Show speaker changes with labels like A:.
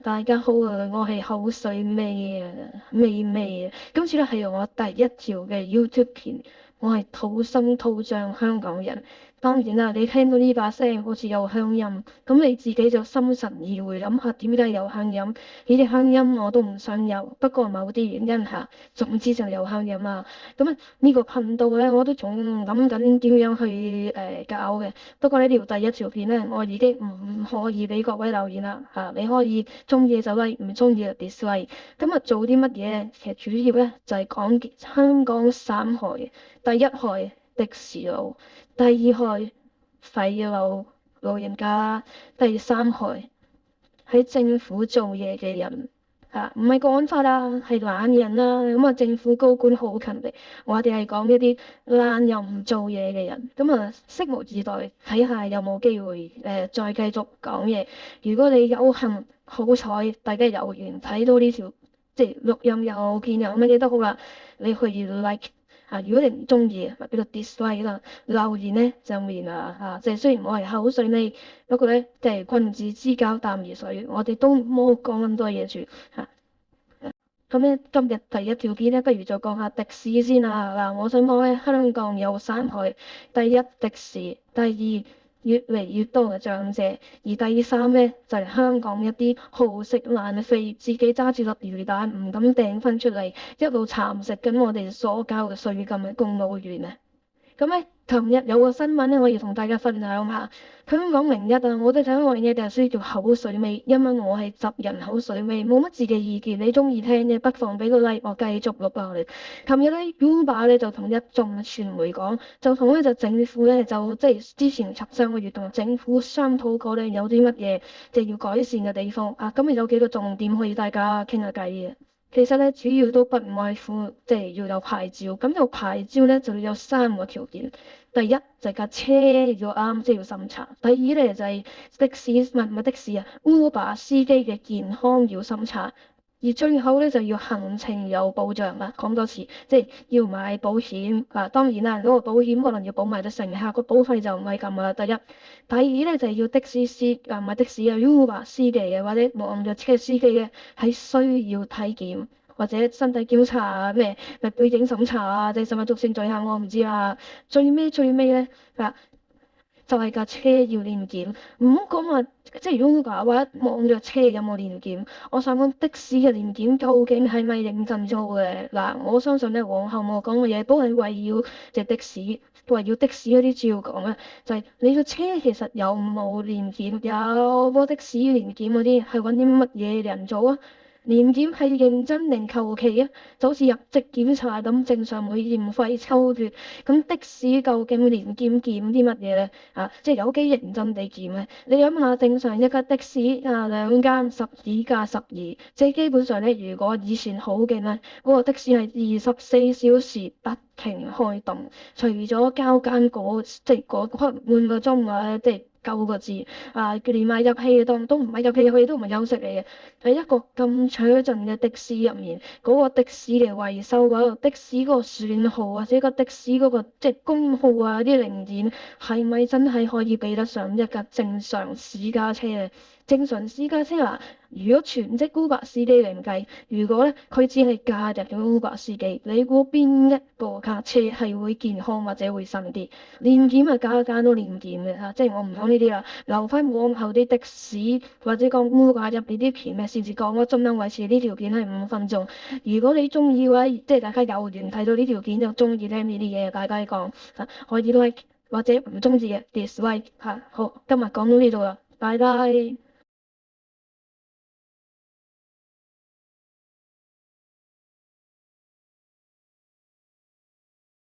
A: 大家好啊，我係口水味啊，味啊。今次咧係我第一條嘅 YouTube 片，我係土生土長香港人。當然啦，你聽到呢把聲好似有鄉音，咁你自己就心神意會諗下點解有鄉音？呢啲鄉音我都唔想有，不過某啲原因下，總之就有鄉音啦。咁啊，呢個頻道咧我都仲諗緊點樣去搞嘅。不過呢條第一條片咧，我已經唔可以俾各位留言啦嚇，你可以中意就 like，唔中意就 dislike。今日做啲乜嘢？其實主要咧就係講香港三害：第一害的士佬，第二害廢老人家，第三害喺政府做嘢嘅人。唔係國安法啦，係懶人啦。咁啊，政府高官好勤力，我哋係講一啲懶又唔做嘢嘅人。咁啊，拭目以待，睇下有冇機會再繼續講嘢。如果你有幸好彩，大家有緣睇到呢條即係錄音又片又乜嘢都好啦，你可以 like 如果你唔中意，咪俾個 dislike 啦。留言咧就面即係雖然我係口水尾，不過咧即係君子之交淡如水，我哋都冇講咁多嘢住咁咧，今日第一條片咧，不如就講下的士先啦。我想講咧，香港有三害：第一的士，第二越嚟越多嘅長者，而第三咧就係香港一啲好食懶飛，自己揸住粒魚蛋唔敢掟翻出嚟，一路蠶食緊我哋所交嘅稅金嘅公務員啊！咁咧，琴日有個新聞咧，我要同大家分享下。香港零一我都睇過嘢，就係需要口水味，因為我係執人口水味，冇乜自己意見。你中意聽嘅，不妨俾個 like，我繼續錄落嚟。琴日咧，Uber 咧就同一眾傳媒講，就同咧就政府咧就即係之前上個月同政府商討過咧，有啲乜嘢即係要改善嘅地方啊。今日有幾個重點可以大家傾下偈嘅。其實咧，主要都不外乎即係要有牌照。咁有牌照咧，就要有三個條件。第一就係架車要啱，即係要審查。第二咧就係的士，唔係的士啊，Uber 司機嘅健康要審查。而最後咧就要行程有保障啦。講多次，即係要買保險當然啦，嗰個保險可能要保埋得乘客個保費就唔係咁啦。第一，第二咧就係要的士司唔係的士啊，Uber 司機嘅或者網約車司機嘅係需要體檢或者身體檢查咩背景審查即係甚至毒性罪行我唔知啊。最尾咧就係架車要年檢，唔好講話即係如果或者網約車有冇年檢，我想講的士嘅年檢究竟係咪認真做嘅？我相信咧往後我講嘅嘢都係圍繞隻的士，圍繞的士嗰啲照講咧，就係你個車其實有冇年檢，有個的士年檢嗰啲係揾啲乜嘢人做啊？年檢係認真定求其啊？就好似入職檢查咁，正常會驗肺抽血。咁的士究竟年檢檢啲乜嘢咧？即係有幾認真地檢咧？你諗下，正常一架的士兩間12+12，即係基本上咧，如果以前好勁咧，嗰個的士係24小時不停開動，除咗交更即係嗰半個鐘即係9個字連埋入氣都唔係入氣都唔係休息嚟嘅。喺一個咁取盡嘅的士入面，嗰個的士嘅維修嗰個的士嗰個損耗或者個的士嗰個即係功耗啲零件，係咪真係可以比得上一架正常私家車咧？正常私家車如果全職 Uber 司機嚟唔計，如果咧佢只係假日嘅 Uber 司機，你估邊一部架車係會健康或者會新啲？年檢間都年檢嘅即係我唔講呢啲啦，留翻往後啲的士或者講 Uber 入邊啲片咩先至講。我盡量維持呢條片係5分鐘。如果你中意嘅話，即係大家有緣睇到呢條片就中意聽呢啲嘢，大家講可以 like 或者唔中意嘅 dislike 好，今日講到呢度啦，拜拜。